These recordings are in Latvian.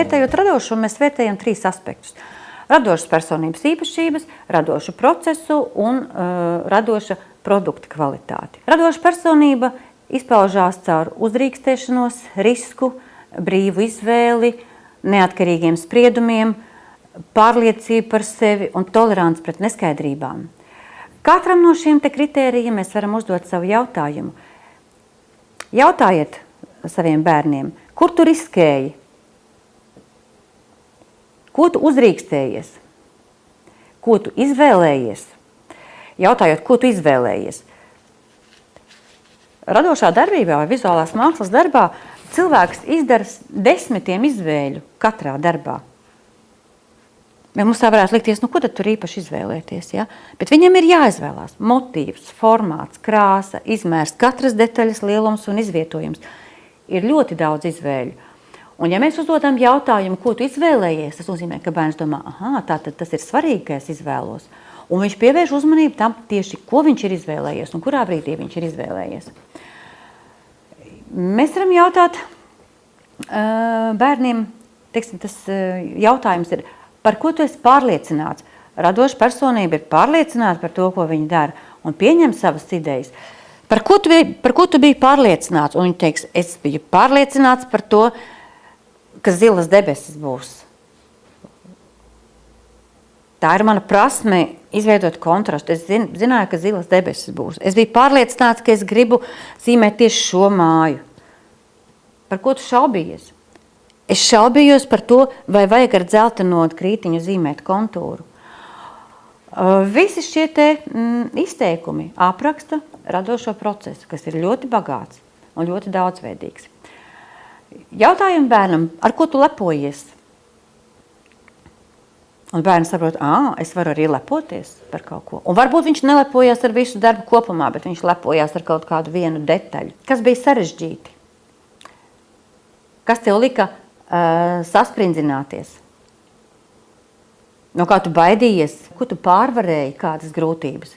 Vērtējot radošumu, mēs vērtējam 3 aspektus. Radošas personības īpašības, radošu procesu un radoša produkta kvalitāti. Radoša personība izpaužās caur uzdrīkstēšanos, risku, brīvu izvēli, neatkarīgiem spriedumiem, pārliecību par sevi un toleranci pret neskaidrībām. Katram no šiem te kritērijiem mēs varam uzdot savu jautājumu. Jautājiet saviem bērniem, kur tu riskēji? Ko tu uzdrīkstējies? Ko tu izvēlējies? Jautājot, ko tu izvēlējies? Radošā darbībā vai vizuālās mākslas darbā cilvēks izdara 10 izvēļu katrā darbā. Mums tā varētu likties, ko tad tur īpaši izvēlēties, ja? Bet viņam ir jāizvēlās motīvs, formāts, krāsa, izmērs, katras detaļas lielums un izvietojums. Ir ļoti daudz izvēļu. Un ja mēs uzdodam jautājumu, ko tu izvēlējies, tas nozīmē, ka bērns domā, tātad tas ir svarīgi, ka es izvēlos. Un viņš pievērš uzmanību tam tieši, ko viņš ir izvēlējies un kurā brīdī viņš ir izvēlējies. Mēs varam jautāt bērniem, tas jautājums ir, par ko tu esi pārliecināts? Radoša personība ir pārliecināta par to, ko viņa dara, un pieņem savas idejas. Par ko tu biji pārliecināts? Un viņa teiks, es biju pārliecināts par to, ka zilas debesis būs. Tā ir mana prasme izveidot kontrastu. Es zināju, ka zilas debesis būs. Es biju pārliecināts, ka es gribu zīmēt tieši šo māju. Par ko tu šaubījies? Es šaubījos par to, vai vajag ar dzelteno krītiņu zīmēt kontūru. Visi šie te izteikumi apraksta radošo procesu, kas ir ļoti bagāts un ļoti daudzveidīgs. Jautājam bērnam, ar ko tu lepojies? Un bērns saprot, es varu arī lepoties par kaut ko. Un varbūt viņš nelepojās ar visu darbu kopumā, bet viņš lepojās ar kaut kādu vienu detaļu. Kas bija sarežģīti? Kas tev lika sasprindzināties? No kā tu baidījies? Ko tu pārvarēji, kādas grūtības?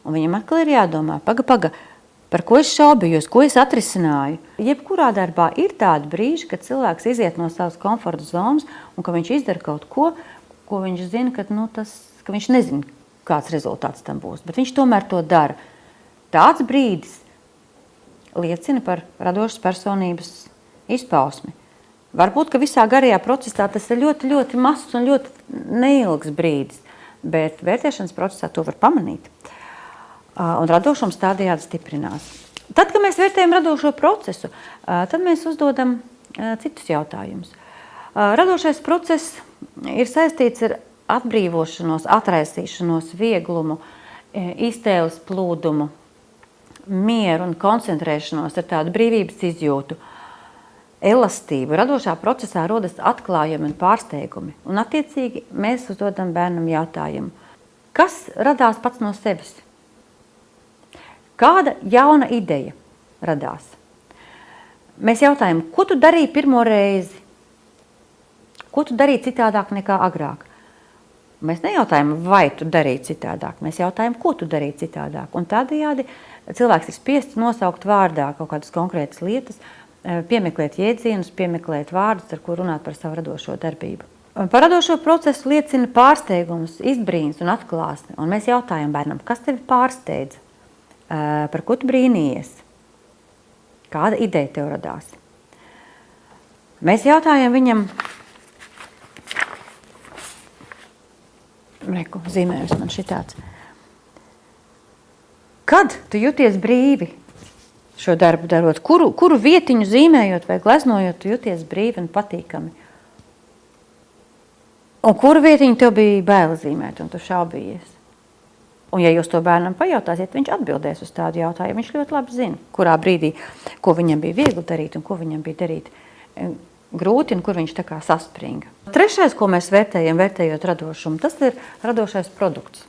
Un viņam atkal ir jādomā, paga, par ko es šaubījos, ko es atrisināju. Jebkurā darbā ir tādi brīži, kad cilvēks iziet no savas komforta zonas un ka viņš izdara kaut ko, ko viņš zina, ka viņš nezina, kāds rezultāts tam būs. Bet viņš tomēr to dara. Tāds brīdis liecina par radošas personības izpausmi. Varbūt, ka visā garajā procesā tas ir ļoti, ļoti mazs un ļoti neilgs brīdis, bet vērtēšanas procesā to var pamanīt. Un radošums tādējādi stiprinās. Tad, kad mēs vērtējam radošo procesu, tad mēs uzdodam citus jautājumus. Radošais process ir saistīts ar atbrīvošanos, atraisīšanos, vieglumu, iztēles plūdumu, mieru un koncentrēšanos ar tādu brīvības izjūtu, elastību. Radošā procesā rodas atklājumi un pārsteigumi. Un attiecīgi mēs uzdodam bērnam jautājumu. Kas radās pats no sevis? Kāda jauna ideja radās? Mēs jautājam, ko tu darīji pirmo reizi? Ko tu darīji citādāk nekā agrāk? Mēs nejautājam, vai tu darīji citādāk. Mēs jautājam, ko tu darīji citādāk. Un tādējādi cilvēks ir spiests nosaukt vārdā kaut kādas konkrētas lietas, piemeklēt jēdzienus, piemeklēt vārdus, ar ko runāt par savu radošo darbību. Par radošo procesu liecina pārsteigums, izbrīns un atklāsme. Un mēs jautājam bērnam, kas tevi pārsteidza? Par ko tu brīnījies? Kāda ideja tev radās? Mēs jautājam viņam, zīmējums man šitāds. Kad tu jūties brīvi šo darbu darot? Kuru vietiņu zīmējot vai gleznojot, tu jūties brīvi un patīkami? Un kuru vietiņu tev bija baila zīmēt un tu šaubījies? Un ja jūs to bērnam pajautāsiet, viņš atbildēs uz tādu jautājumu. Viņš ļoti labi zina, kurā brīdī, ko viņam bija viegli darīt un ko viņam bija darīt grūti un kur viņš tā kā saspringa. Trešais, ko mēs vērtējam, vērtējot radošumu, tas ir radošais produkts.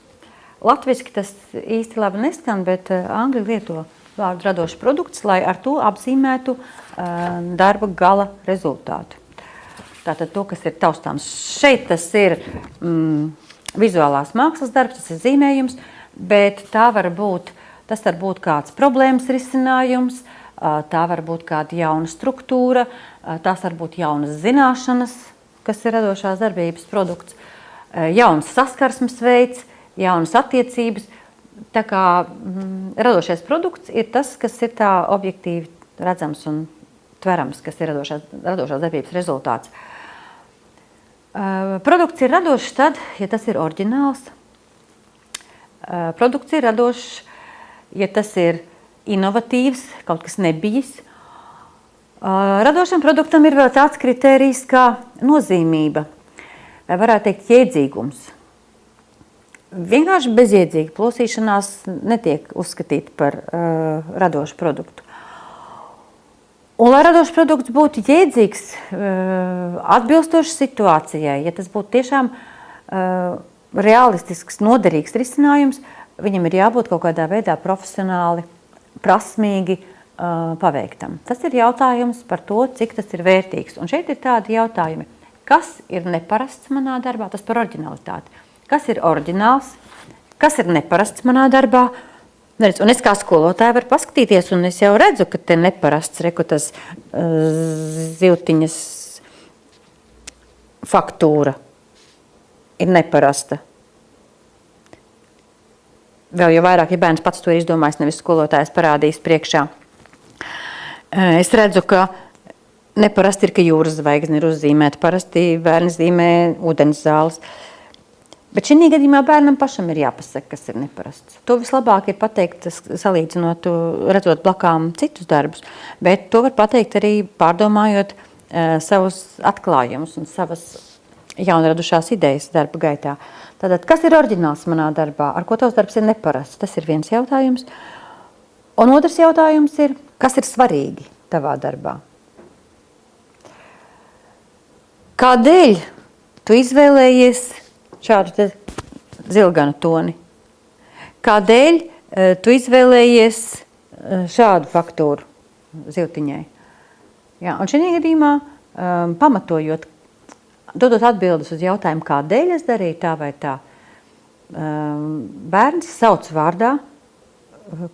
Latviski tas īsti labi neskan, bet angļi lieto vārdu radošs produkts, lai ar to apzīmētu darba gala rezultātu. Tātad to, kas ir taustāms. Šeit tas ir vizuālās mākslas darbs, tas ir zīmējums, bet tas var būt kāds problēmas risinājums, tā var būt kāda jauna struktūra, tās var būt jaunas zināšanas, kas ir radošās darbības produkts, jauns saskarsmes veids, jaunas attiecības. Tā kā radošais produkts ir tas, kas ir tā objektīvi redzams un tverams, kas ir radošās darbības rezultāts. Produkts ir radošs tad, ja tas ir oriģināls. Produkts ir radošs, ja tas ir inovatīvs, kaut kas nebijis. Radošam produktam ir vēl tāds kritērijs kā nozīmība, vai varētu teikt jēdzīgums. Vienkārši bezjēdzīga plosīšanās netiek uzskatīta par radošu produktu. Un, lai radošs produkts būtu jēdzīgs, atbilstošs situācijai, ja tas būtu tiešām realistisks, noderīgs risinājums, viņam ir jābūt kaut kādā veidā profesionāli, prasmīgi paveiktam. Tas ir jautājums par to, cik tas ir vērtīgs. Un šeit ir tādi jautājumi, kas ir neparasts manā darbā, tas par oriģinalitāti. Kas ir oriģināls, kas ir neparasts manā darbā. Un es kā skolotāja varu paskatīties, un es jau redzu, ka te neparasts, reku tas zivtiņas faktūra ir neparasta. Vēl jau vairāk, ja bērns pats to ir izdomājis, nevis skolotājs parādījis priekšā. Es redzu, ka neparasti ir, ka jūras zvaigzne ir uzzīmēta, parasti bērni zīmē ūdens zāles. Bet šī gadījumā bērnam pašam ir jāpasaka, kas ir neparasts. To vislabāk ir pateikt, salīdzinot, redzot blakām citus darbus, bet to var pateikt arī pārdomājot savus atklājumus un savas jaunradušās idejas darba gaitā. Tātad, kas ir oriģināls manā darbā, ar ko tavs darbs ir neparasts? Tas ir viens jautājums. Un otrs jautājums ir, kas ir svarīgi tavā darbā? Kādēļ tu izvēlējies šādu zilganu toni? Kādēļ tu izvēlējies šādu faktūru zivtiņai? Jā, un šajā gadījumā pamatojot, dodot atbildes uz jautājumu, kādēļ es darīju tā vai tā, bērns sauc vārdā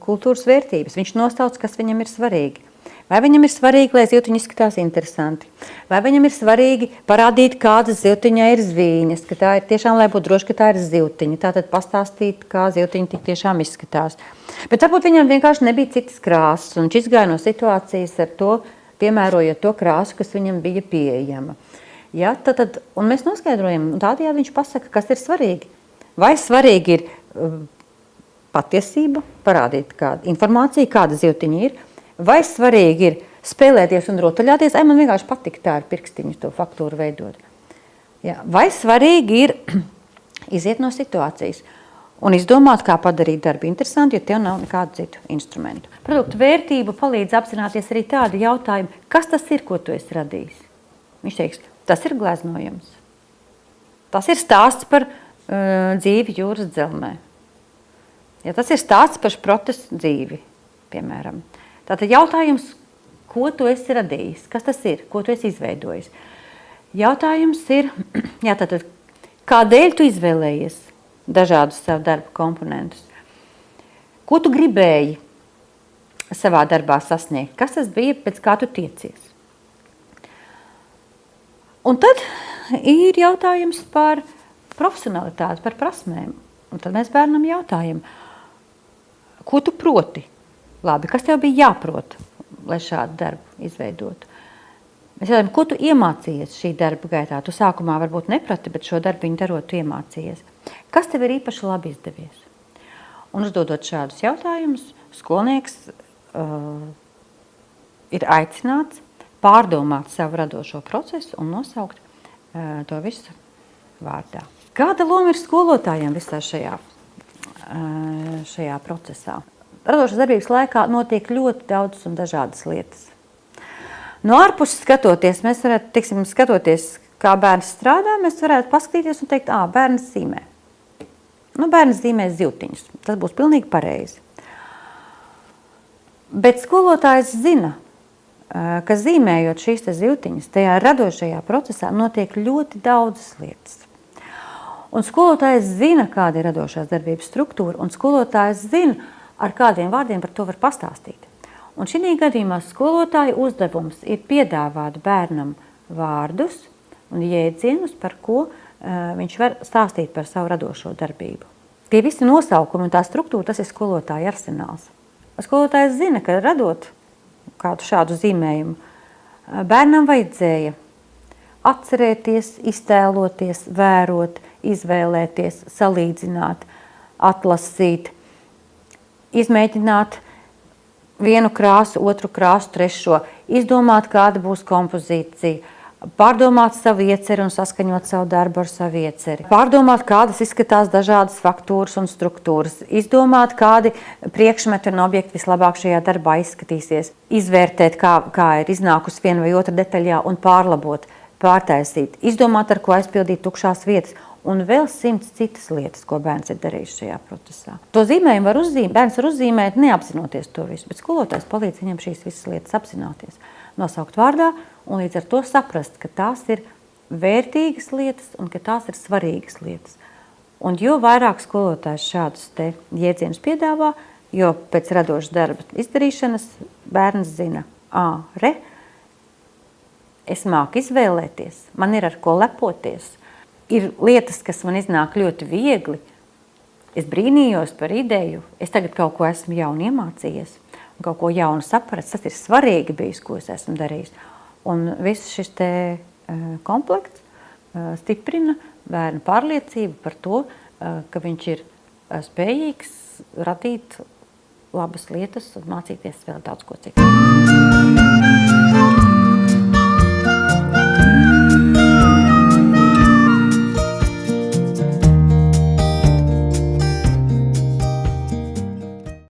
kultūras vērtības. Viņš nostauc, kas viņam ir svarīgi. Vai viņam ir svarīgi, lai zivtiņa izskatās interesanti? Vai viņam ir svarīgi parādīt, kādas zivtiņai ir zvīņas, ka tā ir tiešām, lai būtu droši, ka tā ir zivtiņa. Tātad pastāstīt, kā zivtiņa tik tiešām izskatās. Bet varbūt viņam vienkārši nebija citas krāsas, un viņš izgāja no situācijas ar to, piemērojot to krāsu, kas viņam bija pieejama. Ja, tad, un mēs noskaidrojam, un tādējādi viņš pasaka, kas ir svarīgi. Vai svarīgi ir patiesība, parādīt kādu informāciju, kāda zivtiņa ir, vai svarīgi ir spēlēties un rotaļāties, man vienkārši patīk tā ar pirkstiņu to faktūru veidot. Ja, vai svarīgi ir iziet no situācijas un izdomāt, kā padarīt darbu interesanti, jo tev nav nekādu citu instrumentu. Produktu vērtību palīdz apzināties arī tādi jautājumi, kas tas ir, ko tu esi radījis. Viņš teiks, tas ir gleznojums. Tas ir stāsts par dzīvi jūras dzelmē. Ja, tas ir stāsts par šprotes dzīvi, piemēram. Tātad jautājums, ko tu esi radījis, kas tas ir, ko tu esi izveidojis. Jautājums ir, tātad, kādēļ tu izvēlējies dažādus savu darbu komponentus? Ko tu gribēji savā darbā sasniegt? Kas tas bija, pēc kā tu tiecies? Un tad ir jautājums par profesionalitāti, par prasmēm. Un tad mēs bērnam jautājam, ko tu proti? Labi, kas tev bija jāprot, lai šādu darbu izveidotu? Mēs jautājam, ko tu iemācījies šī darba gaitā? Tu sākumā varbūt neprati, bet šo darbu viņu darot, tu iemācījies. Kas tev ir īpaši labi izdevies? Un uzdodot šādus jautājumus, skolnieks ir aicināts pārdomāt savu radošo procesu un nosaukt to visu vārdā. Kāda loma ir skolotājiem visā šajā procesā? Radošās darbības laikā notiek ļoti daudz un dažādas lietas. No ārpuses skatoties, mēs varētu, skatoties, kā bērns strādā, mēs varētu paskatīties un teikt, bērns zīmē. Bērns zīmē zivtiņus. Tas būs pilnīgi pareizi. Bet skolotājs zina, ka zīmējot šīs zivtiņas, tajā radošajā procesā notiek ļoti daudzas lietas. Un skolotājs zina, kāda ir radošās darbības struktūra, un skolotājs zina, ar kādiem vārdiem par to var pastāstīt. Un šī gadījumā skolotāja uzdevums ir piedāvāt bērnam vārdus, un jēdzienus, par ko viņš var stāstīt par savu radošo darbību. Tie visi nosaukumi un tā struktūra, tas ir skolotāja arsenāls. Skolotājs zina, ka radot kādu šādu zīmējumu, bērnam vajadzēja atcerēties, iztēloties, vērot, izvēlēties, salīdzināt, atlasīt, izmēģināt vienu krāsu, otru krāsu, trešo, izdomāt, kāda būs kompozīcija, pārdomāt savu ieceri un saskaņot savu darbu ar savu ieceri, pārdomāt, kādas izskatās dažādas faktūras un struktūras, izdomāt, kādi priekšmeti un objekti vislabāk šajā darbā izskatīsies, izvērtēt, kā ir iznākusi viena vai otra detaļā un pārlabot, pārtaisīt, izdomāt, ar ko aizpildīt tukšās vietas un vēl 100 citas lietas, ko bērns ir darījis šajā procesā. To zīmējumu bērns var uzzīmēt neapzinoties to visu, bet skolotājs palīdz viņam šīs visas lietas apzināties, nosaukt vārdā un līdz ar to saprast, ka tās ir vērtīgas lietas un ka tās ir svarīgas lietas. Un jo vairāk skolotājs šādus te jēdzienus piedāvā, jo pēc radošas darba izdarīšanas bērns zina, es māku izvēlēties, man ir ar ko lepoties. Ir lietas, kas man iznāk ļoti viegli. Es brīnījos par ideju. Es tagad kaut ko esmu jaunu iemācījies, kaut ko jaunu sapratis. Tas ir svarīgi bijis, ko es esmu darījis. Un viss šis te komplekts stiprina bērnu pārliecību par to, ka viņš ir spējīgs radīt labas lietas un mācīties vēl daudz ko citu.